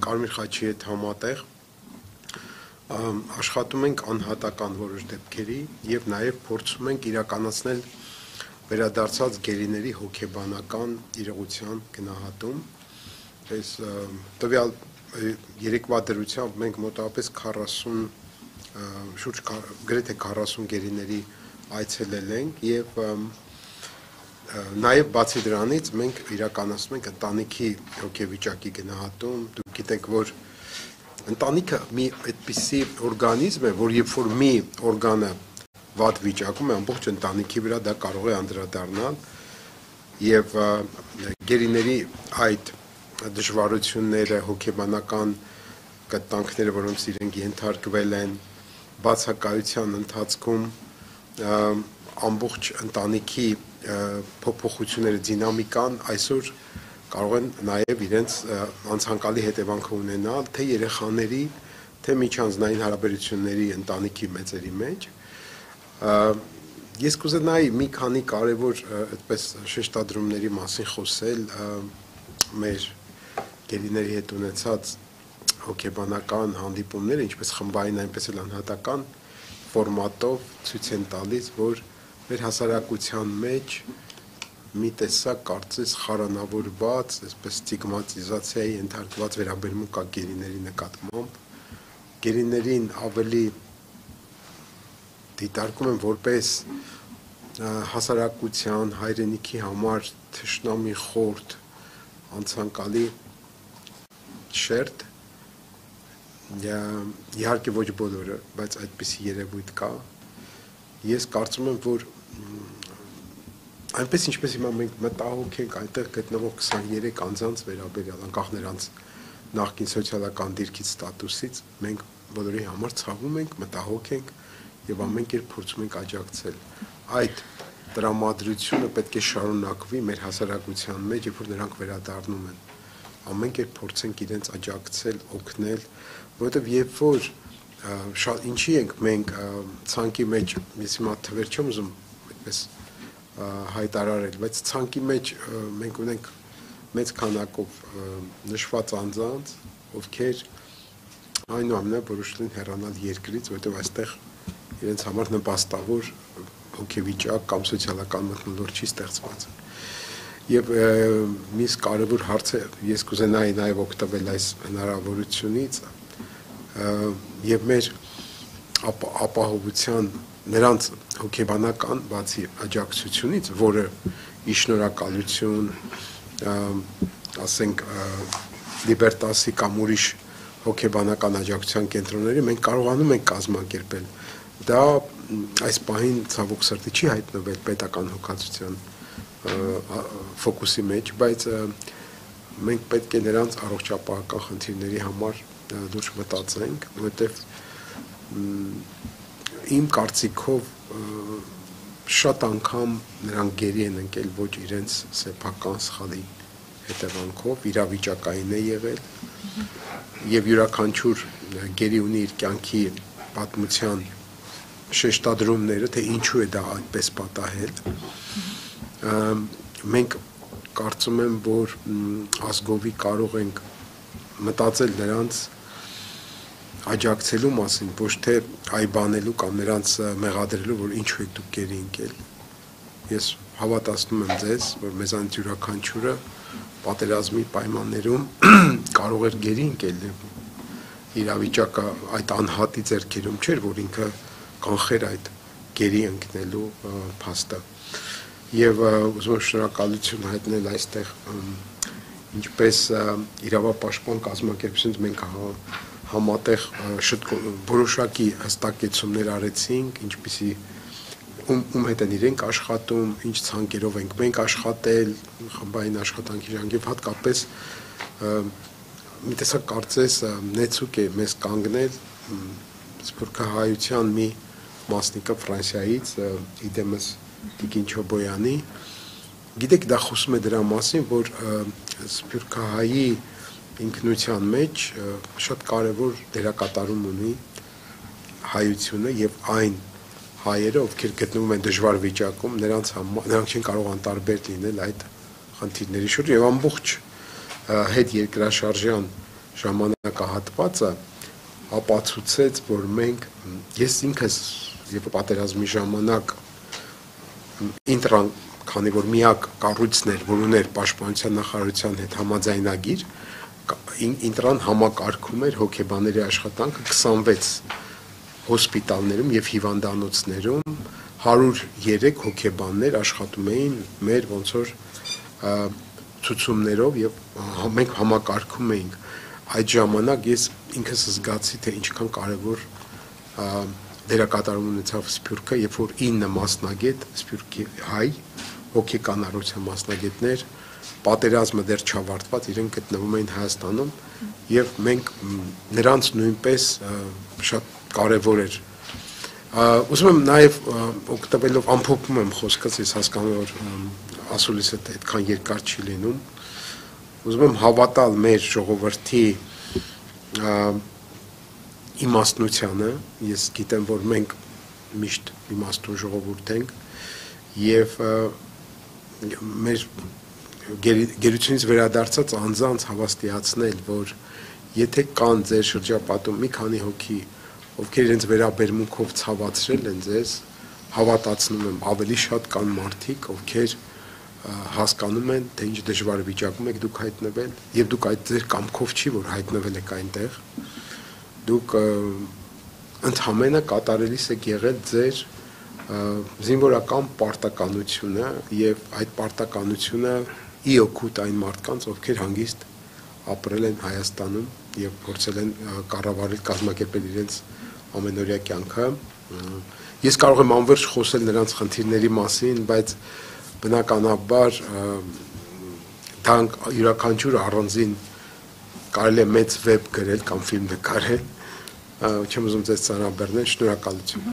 Կարմիր խաչի հետ համատեղ աշխատում ենք անհատական որոշ դեպքերի եւ նաեւ փորձում ենք իրականացնել վերադարձած գերիների հոգեբանական իրողության գնահատում։ Այս տվյալ երեկվա դրությամբ մենք մոտավորապես 40 շուրջ գրեթե 40 գերիների այցելել ենք եւ նաեւ բացի դրանից մենք իրականացնում ենք ընտանիքի հոգեվիճակի գնահատում։ Դուք գիտեք, որ ընտանիքը մի այդպիսի օրգանիզմ է, որ երբ որ մի օրգանը վատ վիճակում է, ամբողջ ընտանիքի վրա դա կարող է անդրադառնալ եւ գերիների այդ դժվարությունները, հոգեբանական կտանքները, որոնց իրենք ենթարկվել են, բացակայության ընթացքում ամբողջ ընտանիքի փոփոխությունները, դինամիկան այսօր կարող են նաև իրենց անցանկալի հետևանքը ունենալ թե երեխաների, թե միջանձնային հարաբերությունների ընտանիքի մեծերի մեջ։ Ես կուզենայի մի քանի կարևոր այդպես շեշտադրումների մասին խոսել մեր գերիների հետ ունեցած հոգեբանական հանդիպումները, ինչպես խմբային, այնպես էլ անհատական ֆորմատով ցույց են տալիս, որ մեր հասարակության մեջ մի տեսակ կարծես խարանավորված, այսպես ստիգմատիզացիայի ենթարկված վերաբերմունք կա գերիների նկատմամբ, գերիներին ավելի դիտարկում են որպես հասարակության, հայրենիքի համար թշնամի խորտ, անցանկալի շերտ, իհարկե ոչ բոլորը, բայց այդպիսի երևույթ կա։ Ես կարծում եմ, որ այնպես ինչպես հիմա մենք մտահոգ ենք այնտեղ գտնվող 23 անձանց վերաբերյալ, անկախ նրանց նախկին սոցիալական դիրքից, ստատուսից, մենք բոլորի համար ցավում ենք, մտահոգ ենք եւ ամեն կերպ փորձում ենք աջակցել։ Այդ տրամադրությունը պետք է շարունակվի մեր հասարակության մեջ, երբ որ նրանք վերադառնում են։ Ամեն կերպ փորձենք իրենց աջակցել, օգնել, որովհետեւ երբ որ ինչի ենք մենք ցանկի մեջ, ես հիմա թվեր չեմ ուզում այդպես հայտարարել, բայց ցանկի մեջ մենք ունենք մեծ քանակով նշված անձանց, ովքեր այնուամենայնիվ որոշել են հեռանալ երկրից, որովհետև այստեղ իրենց համար նպաստավոր հոգեվիճակ կամ սոցիալական մթնոլորտ չի ստեղծված։ Եվ մյուս կարևոր հարցը ես կուզենայի նաև օգտվել այս հնարավորությունից եւ մեր ապահովության նրանց հոգեբանական բացի աջակցությունից, որը ի շնորհակալություն, ասենք Լիբերտասի կամ ուրիշ հոգեբանական աջակցության կենտրոնների մենք կարողանում ենք կազմակերպել։ Դա այս պահին ցավոք սրտի չի հայտնվել պետական հոգացության ֆոկուսի մեջ, բայց մենք պետք է նրանց առողջապահական խնդիրների համար լուրջ մտածենք, որովհետև իմ կարծիքով շատ անգամ նրանք գերի են ընկել ոչ իրենց սեփական սխալի հետևանքով, իրավիճակային է եղել եւ յուրաքանչյուր գերի ունի իր կյանքի պատմության շեշտադրումները, թե ինչու է դա այդպես պատահել։ Մենք կարծում եմ, որ ազգովի կարող ենք մտածել նրանց աջակցելու մասին, ոչ թե այբանելու կամ նրանց մեղադրելու, որ ինչու եք դուք գերի ընկել։ Ես հավատացնում եմ ձեզ, որ մեզանից յուրաքանչյուրը պատերազմի պայմաններում կարող էր գերի ընկել իրավիճակը այդ անհատի ձեռքերում չէր, որ ինքը կանխեր այդ գերի ընկնելու փաստը։ Եվ ուզում եմ շնորհակալություն հայտնել այստեղ ինչպես իրավապաշտպան կազմակերպությունից մենք համատեղ որոշակի հստակեցումներ արեցինք, ինչպիսի ում հետ են իրենք աշխատում, ինչ ցանկերով ենք մենք աշխատել, խմբային աշխատանքի ժամանակ, հատկապես մի տեսակ կարծես նեցուկ է մեզ կանգնել սփյուռքահայության մի մասնիկը Ֆրանսիայից, իդեմս Տիկին Չոբոյանի, գիտեք դա խոսում է դրա մասին, որ սփյուռքահայի ինքնության մեջ շատ կարևոր դերակատարում ունի հայությունը եւ այն հայերը, ովքեր գտնվում են դժվար վիճակում, նրանք չեն կարող անտարբեր լինել այդ խնդիրների շուրջ եւ ամբողջ հետ երկրաշարժյան ժամանակահատվածը ապացուցեց, որ մենք ես ինքս երբ պատերազմի ժամանակ ինտրան, քանի որ միակ կառույցն էր, որ ուներ պաշտպանության նախարարության հետ համաձայնագիր, ինտրան համակարգում էր հոգեբանների աշխատանքը 26 հոսպիտալներում եւ հիվանդանոցներում 103 հոգեբաններ աշխատում էին մեր ոնց որ ցուցումներով եւ մենք համակարգում էինք այդ ժամանակ ես ինքս զգացի թե ինչքան կարեւոր դերակատարում ունեցավ Սփյուռքը, երբ որ 9 մասնագետ Սփյուռքի հայ հոգեկանարության մասնագետներ պատերազմը դեռ չավարտված իրենք գտնվում էին Հայաստանում եւ մենք նրանց նույնպես շատ կարեւոր էր ուզում եմ նաեւ օգտվելով ամփոփում եմ խոսքս ես հասկանում որ ասուլիսը այդքան երկար չի լինում ուզում եմ հավատալ մեր ժողովրդի իմաստնությանը ես գիտեմ որ մենք միշտ իմաստուն ժողովուրդ ենք եւ մեր գերությունից վերադարձած անձանց հավաստիացնել որ եթե կան ձեր շրջապատում մի քանի հոգի ովքեր իրենց վերաբերմունքով ցավացրել են ձեզ հավատացնում եմ ավելի շատ կան մարդիկ ովքեր հասկանում են թե ինչ դժվար վիճակում եք դուք հայտնվել եւ դուք այդ ձեր կամքով չի որ հայտնվել եք այնտեղ դուք ընդհանրապես կատարելիս եք եղել ձեր զինվորական պարտականությունը եւ այդ պարտականությունը ի օգուտ այն մարդկանց ովքեր հանգիստ ապրել են Հայաստանում եւ փորձել են կառավարել կազմակերպել իրենց ամենօրյա կյանքը ես կարող եմ անվերջ խոսել նրանց խնդիրների մասին բայց բնականաբար դա յուրաքանչյուր առանձին կարելի է մեծ վեբ գրել կամ ֆիլմ նկարել չեմ ուզում ձեզ ծանրաբեռնել շնորհակալություն